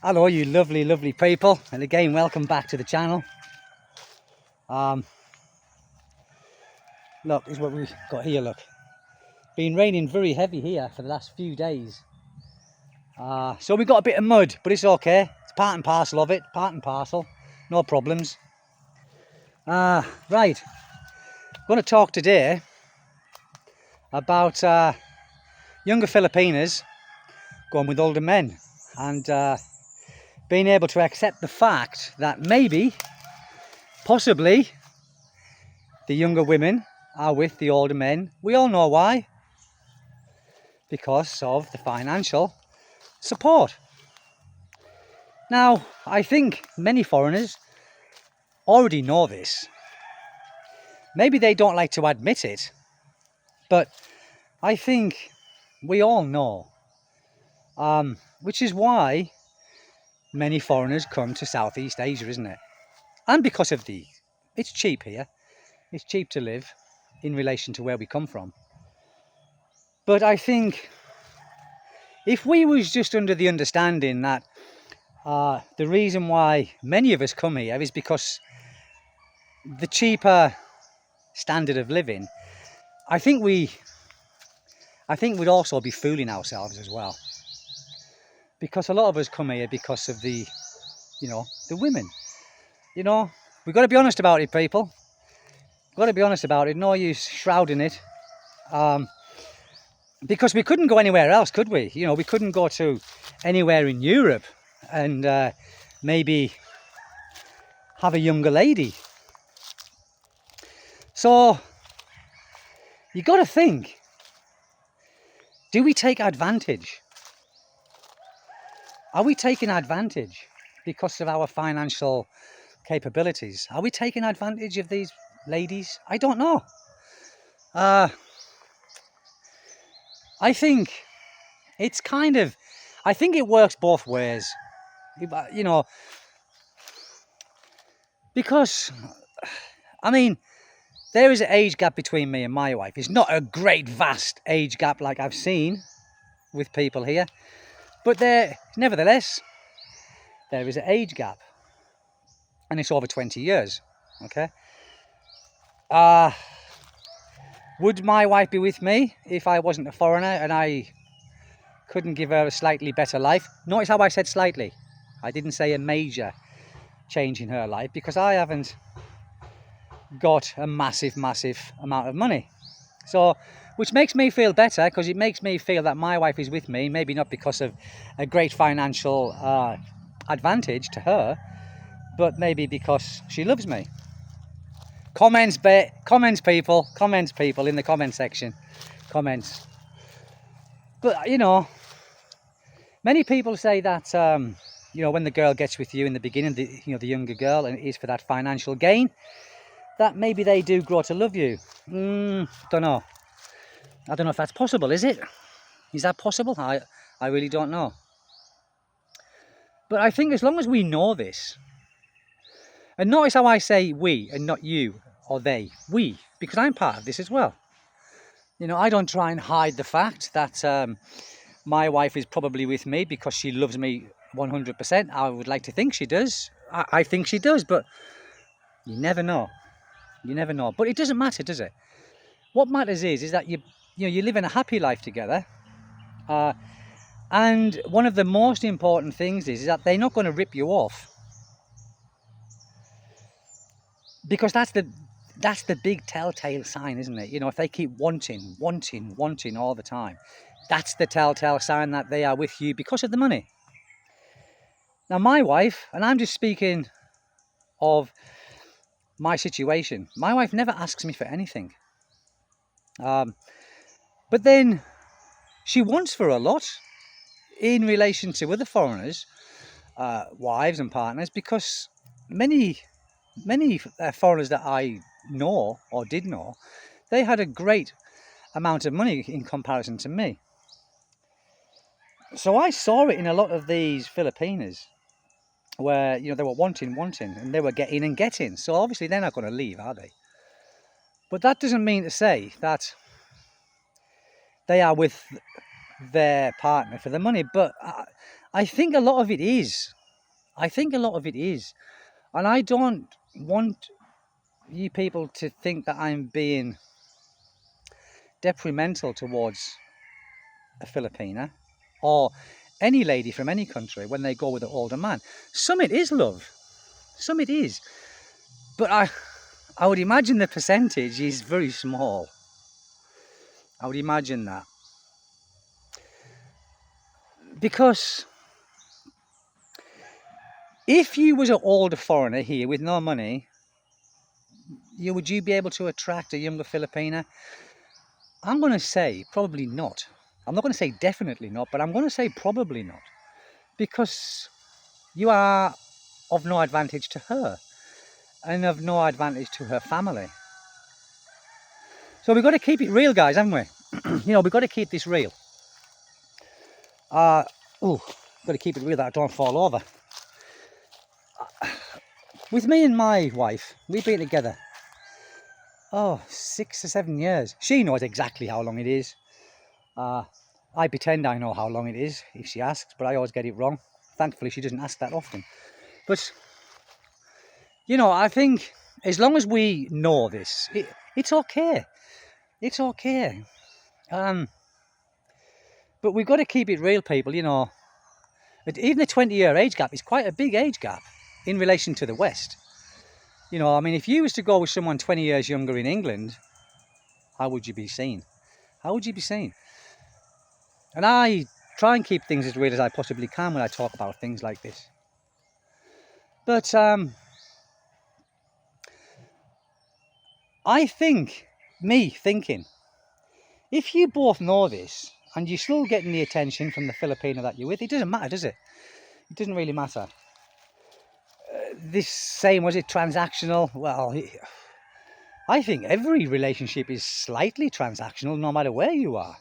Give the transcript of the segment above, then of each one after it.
Hello you lovely people, and again welcome back to the channel. Look, this is what we've got here. Look, been raining very heavy here for the last few days, so we got a bit of mud, but it's okay. It's part and parcel of it, part and parcel, no problems. Right, I'm going to talk today about younger Filipinas going with older men, and being able to accept the fact that maybe, possibly, the younger women are with the older men. We all know why. Because of the financial support. Now, I think many foreigners already know this. Maybe they don't like to admit it, but I think we all know. Which is why many foreigners come to Southeast Asia, isn't it? And because of it's cheap here. It's cheap to live in relation to where we come from. But I think if we was just under the understanding that the reason why many of us come here is because the cheaper standard of living, I think we'd also be fooling ourselves as well. Because a lot of us come here because of the women. We've got to be honest about it, people. We've got to be honest about it. No use shrouding it. Because we couldn't go anywhere else, could we? We couldn't go to anywhere in Europe and maybe have a younger lady. So you got to think, do we take advantage? Are we taking advantage because of our financial capabilities? Are we taking advantage of these ladies? I don't know. I think it's I think it works both ways, because, I mean, there is an age gap between me and my wife. It's not a great, vast age gap like I've seen with people here, but nevertheless, there is an age gap, and it's over 20 years, okay? Would my wife be with me if I wasn't a foreigner and I couldn't give her a slightly better life? Notice how I said slightly. I didn't say a major change in her life, because I haven't got a massive amount of money. So, which makes me feel better, because it makes me feel that my wife is with me, maybe not because of a great financial advantage to her, but maybe because she loves me. Comments people in the comment section. Comments. But many people say that when the girl gets with you in the beginning, the younger girl, and it is for that financial gain, that maybe they do grow to love you. Don't know. I don't know if that's possible. Is it? Is that possible? I really don't know. But I think as long as we know this, and notice how I say we and not you or they, we, because I'm part of this as well. I don't try and hide the fact that my wife is probably with me because she loves me 100%. I would like to think she does. I think she does, but you never know. You never know. But it doesn't matter, does it? What matters is that you live in a happy life together. And one of the most important things is that they're not going to rip you off. Because that's the big telltale sign, isn't it? If they keep wanting all the time, that's the telltale sign that they are with you because of the money. Now, my wife, and I'm just speaking of my situation, my wife never asks me for anything. But then she wants for a lot in relation to other foreigners, wives and partners, because many foreigners that I know or did know, they had a great amount of money in comparison to me. So I saw it in a lot of these Filipinas where they were wanting and they were getting. So obviously they're not going to leave, are they? But that doesn't mean to say that they are with their partner for the money. But I think a lot of it is I think a lot of it is. And I don't want you people to think that I'm being detrimental towards a Filipina or any lady from any country when they go with an older man. Some it is love. Some it is. But I would imagine the percentage is very small. I would imagine that. Because if you was an older foreigner here with no money, would you be able to attract a younger Filipina? I'm going to say probably not. I'm not going to say definitely not, but I'm going to say probably not. Because you are of no advantage to her and of no advantage to her family. So we've got to keep it real, guys, haven't we? We've got to keep this real. Got to keep it real that I don't fall over. With me and my wife, we've been together 6 or 7 years. She knows exactly how long it is. I pretend I know how long it is if she asks, but I always get it wrong. Thankfully, she doesn't ask that often. But, I think as long as we know this, it's okay. It's okay. But we've got to keep it real, people, Even the 20-year age gap is quite a big age gap in relation to the West. If you was to go with someone 20 years younger in England, how would you be seen? How would you be seen? And I try and keep things as real as I possibly can when I talk about things like this. But I think, if you both know this and you're still getting the attention from the Filipina that you're with, it doesn't matter, does it? It doesn't really matter. This saying, was it transactional? Well, I think every relationship is slightly transactional no matter where you are.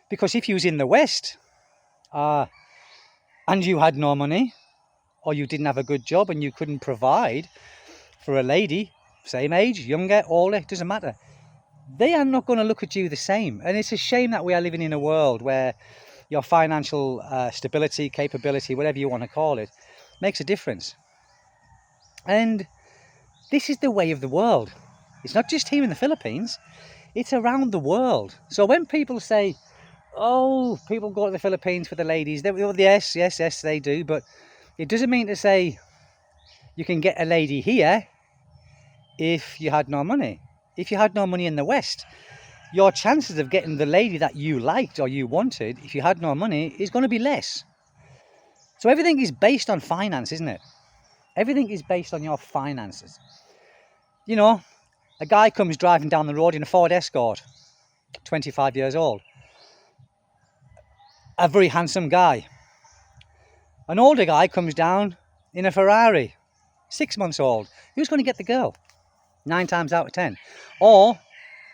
Because if you was in the West and you had no money or you didn't have a good job and you couldn't provide for a lady, same age, younger, older, it doesn't matter. They are not going to look at you the same. And it's a shame that we are living in a world where your financial stability, capability, whatever you want to call it, makes a difference. And this is the way of the world. It's not just here in the Philippines, it's around the world. So when people say, people go to the Philippines for the ladies, yes, they do. But it doesn't mean to say you can get a lady here if you had no money. If you had no money in the West, your chances of getting the lady that you liked or you wanted, if you had no money, is going to be less. So everything is based on finance, isn't it? Everything is based on your finances. A guy comes driving down the road in a Ford Escort, 25 years old. A very handsome guy. An older guy comes down in a Ferrari, 6 months old. Who's going to get the girl? 9 times out of 10. Or,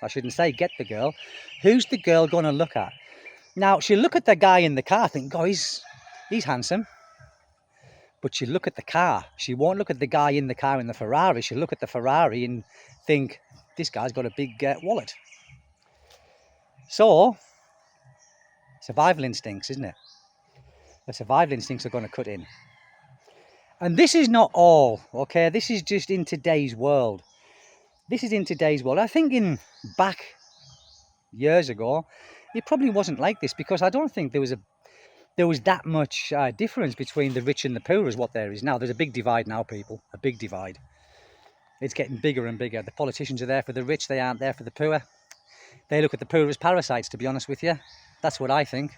I shouldn't say get the girl, who's the girl going to look at? Now, she'll look at the guy in the car, think, he's handsome. But she'll look at the car. She won't look at the guy in the car in the Ferrari. She'll look at the Ferrari and think, this guy's got a big wallet. So, survival instincts, isn't it? The survival instincts are going to cut in. And this is not all, okay? This is just in today's world. This is in today's world. I think back years ago, it probably wasn't like this, because I don't think there was that much difference between the rich and the poor as what there is now. There's a big divide now, people. A big divide. It's getting bigger and bigger. The politicians are there for the rich. They aren't there for the poor. They look at the poor as parasites, to be honest with you. That's what I think.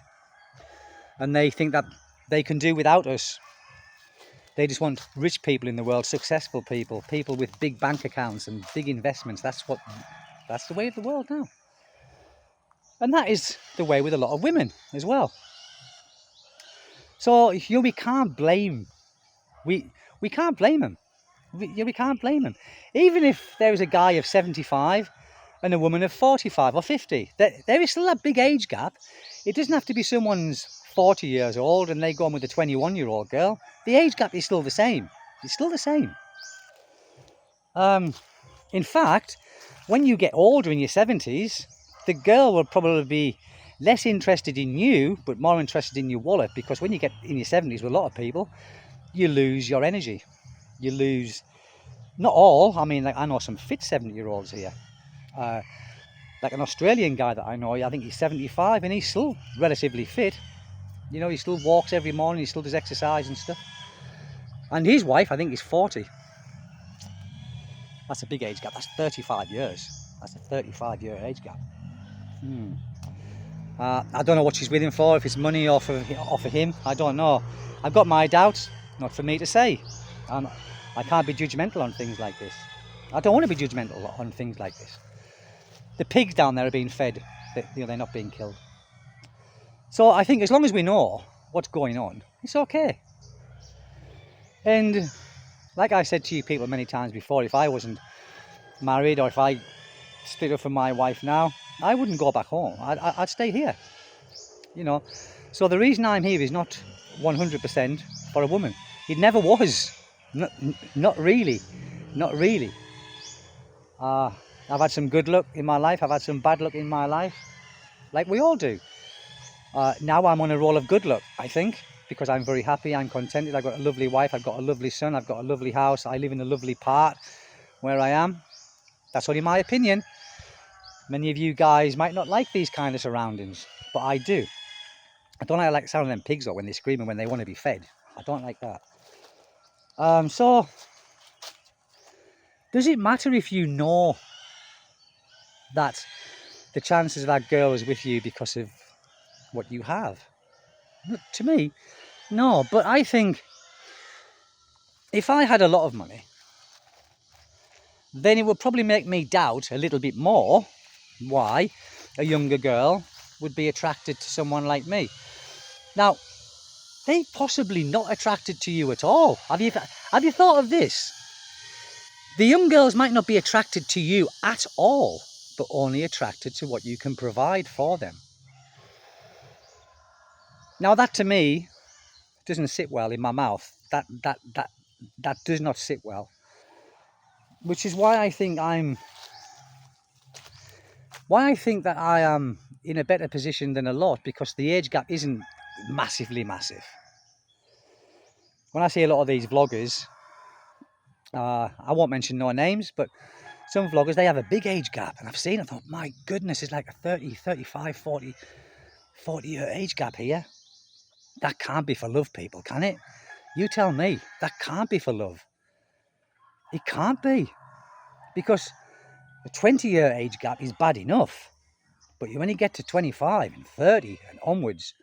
And they think that they can do without us. They just want rich people in the world, successful people, people with big bank accounts and big investments. That's the way of the world now. And that is the way with a lot of women as well. So we can't blame. We can't blame them. We can't blame them. Even if there was a guy of 75 and a woman of 45 or 50, there is still that big age gap. It doesn't have to be someone's 40 years old and they go on with a 21-year-old girl. The age gap is still the same. It's still the same. In fact, when you get older in your 70s, the girl will probably be less interested in you, but more interested in your wallet, because when you get in your 70s with a lot of people, you lose your energy. You lose, not all, I mean, like I know some fit 70-year-olds here. Like an Australian guy that I know, I think he's 75 and he's still relatively fit. You know, he still walks every morning, he still does exercise and stuff. And his wife, I think, is 40. That's a big age gap. That's 35 years. That's a 35-year age gap. I don't know what she's with him for, if it's money or for him. I don't know. I've got my doubts, not for me to say. And I can't be judgmental on things like this. I don't want to be judgmental on things like this. The pigs down there are being fed. They're not being killed. So I think as long as we know what's going on, it's okay. And like I said to you people many times before, if I wasn't married or if I split up from my wife now, I wouldn't go back home. I'd stay here. You know, so the reason I'm here is not 100% for a woman. It never was. Not really. Not really. I've had some good luck in my life. I've had some bad luck in my life, like we all do. Now I'm on a roll of good luck, I think, because I'm very happy, I'm contented. I've got a lovely wife, I've got a lovely son, I've got a lovely house. I live in a lovely part where I am. That's only my opinion. Many of you guys might not like these kind of surroundings, but I do. I don't like the sound of them pigs though when they're screaming when they want to be fed. I don't like that. So, does it matter if you know that the chances of that girl is with you because of what you have? To me, no. But I think if I had a lot of money, then it would probably make me doubt a little bit more why a younger girl would be attracted to someone like me. Now, they possibly not attracted to you at all. Have you thought of this? The young girls might not be attracted to you at all, but only attracted to what you can provide for them. Now that to me doesn't sit well in my mouth. That does not sit well. Which is why I think that I am in a better position than a lot, because the age gap isn't massively massive. When I see a lot of these vloggers, I won't mention no names, but some vloggers, they have a big age gap, and I've seen it, I thought, my goodness, it's like a 30, 35, 40 year age gap here. That can't be for love, people, can it? You tell me, that can't be for love. It can't be, because a 20-year age gap is bad enough, but when you get to 25 and 30 and onwards,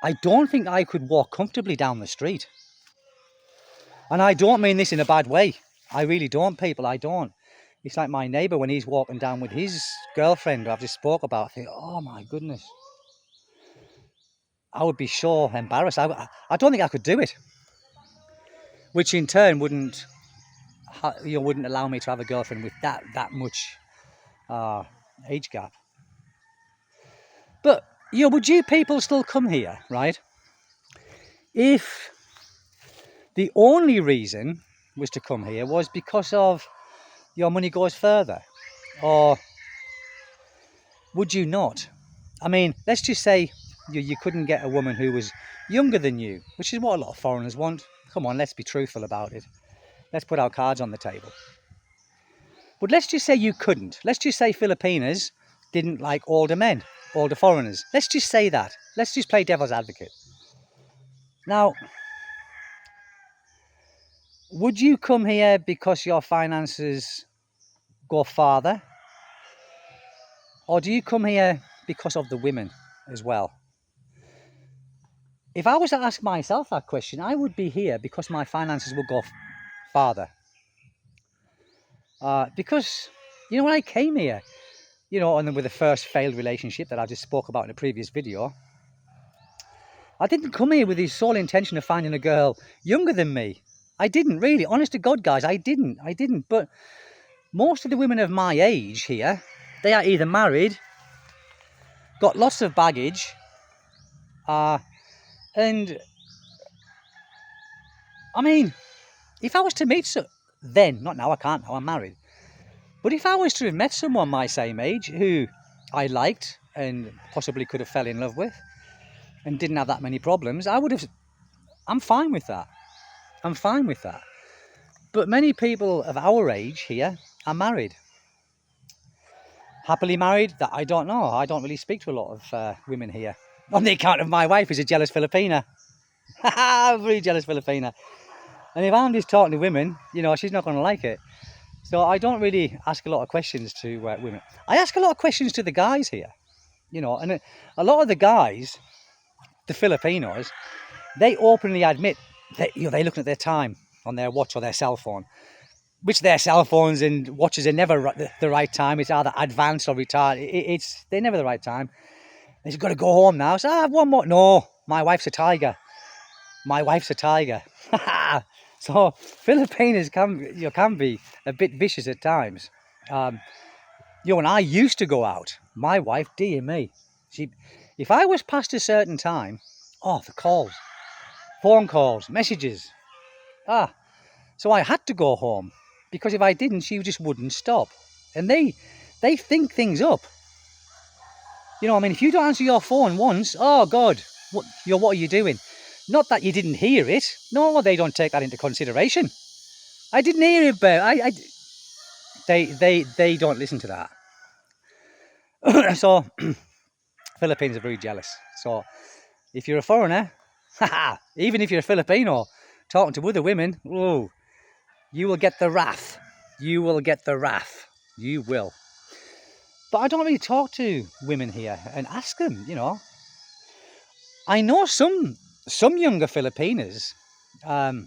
I don't think I could walk comfortably down the street. And I don't mean this in a bad way. I really don't, people, I don't. It's like my neighbour when he's walking down with his girlfriend who I've just spoke about. I think, oh my goodness. I would be so embarrassed. I don't think I could do it. Which in turn wouldn't allow me to have a girlfriend with that much age gap. But, would you people still come here, right? If the only reason was to come here was because of your money goes further, or would you not? I mean, let's just say you couldn't get a woman who was younger than you, which is what a lot of foreigners want. Come on, let's be truthful about it. Let's put our cards on the table. But let's just say you couldn't. Let's just say Filipinas didn't like older men, older foreigners. Let's just say that. Let's just play devil's advocate. Now, would you come here because your finances go farther? Or do you come here because of the women as well? If I was to ask myself that question, I would be here because my finances would go farther. Because, when I came here, and then with the first failed relationship that I just spoke about in a previous video, I didn't come here with the sole intention of finding a girl younger than me. I didn't really. Honest to God, guys, I didn't. But most of the women of my age here, they are either married, got lots of baggage, and I mean, if I was to meet then, not now, I can't now, I'm married. But if I was to have met someone my same age who I liked and possibly could have fell in love with and didn't have that many problems, I would have I'm fine with that. I'm fine with that. But many people of our age here are married. Happily married, that I don't know. I don't really speak to a lot of women here. On the account of my wife, who's a jealous Filipina. Very jealous Filipina. And if I'm just talking to women, you know, she's not going to like it. So I don't really ask a lot of questions to women. I ask a lot of questions to the guys here, you know, and a lot of the guys, the Filipinos, they openly admit that, you know, they're looking at their time on their watch or their cell phone, which their cell phones and watches are never the right time. It's either advanced or retired. They're never the right time. They've got to go home now. So I have one more. No, my wife's a tiger. My wife's a tiger. So Filipinos can be a bit vicious at times. You know, when I used to go out, my wife, dear me, if I was past a certain time, oh, the calls, phone calls, messages, so I had to go home because if I didn't, she just wouldn't stop. And they think things up. You know, I mean, if you don't answer your phone once, oh God, what are you doing? Not that you didn't hear it. No, they don't take that into consideration. I didn't hear it, but they don't listen to that. So Philippines are very jealous. So if you're a foreigner, even if you're a Filipino, talking to other women, oh, you will get the wrath. You will get the wrath. You will. But I don't really talk to women here and ask them, you know. I know some younger Filipinas that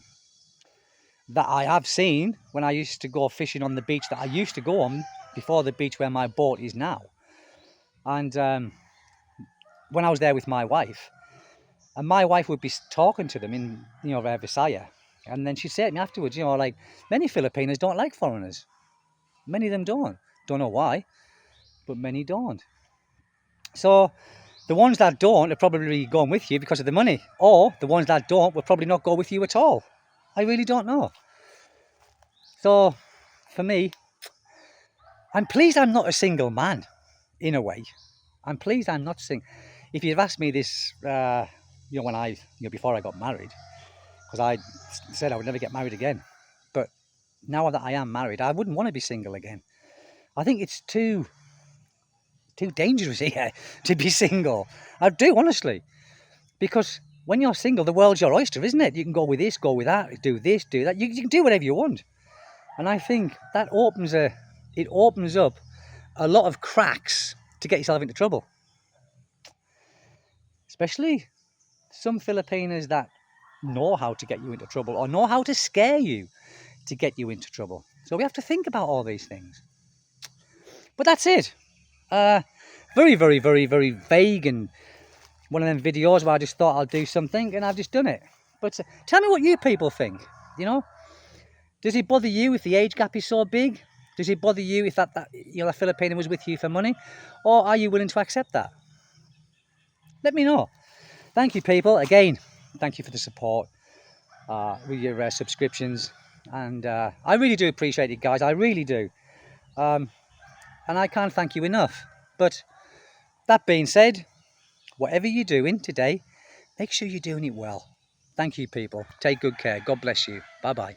I have seen when I used to go fishing on the beach that I used to go on before the beach where my boat is now. And when I was there with my wife, and my wife would be talking to them in, you know, Visaya. And then she'd say to me afterwards, you know, like, many Filipinos don't like foreigners. Many of them don't. Don't know why, but many don't. So the ones that don't are probably going with you because of the money. Or the ones that don't will probably not go with you at all. I really don't know. So for me, I'm pleased I'm not a single man, in a way. I'm pleased I'm not single. If you'd asked me this, you know, before I got married, because I said I would never get married again. But now that I am married, I wouldn't want to be single again. I think it's too dangerous here to be single. I do, honestly. Because when you're single, the world's your oyster, isn't it? You can go with this, go with that, do this, do that. You can do whatever you want. And I think that opens up a lot of cracks to get yourself into trouble. Especially some Filipinos that know how to get you into trouble or know how to scare you to get you into trouble. So we have to think about all these things. But that's it. Very, very, very, very vague and one of them videos where I just thought I'll do something and I've just done it. But tell me what you people think, you know? Does it bother you if the age gap is so big? Does it bother you if that you know, that Filipino was with you for money? Or are you willing to accept that? Let me know. Thank you, people. Again, thank you for the support with your subscriptions. And I really do appreciate it, guys. I really do. And I can't thank you enough. But that being said, whatever you're doing today, make sure you're doing it well. Thank you, people. Take good care. God bless you. Bye-bye.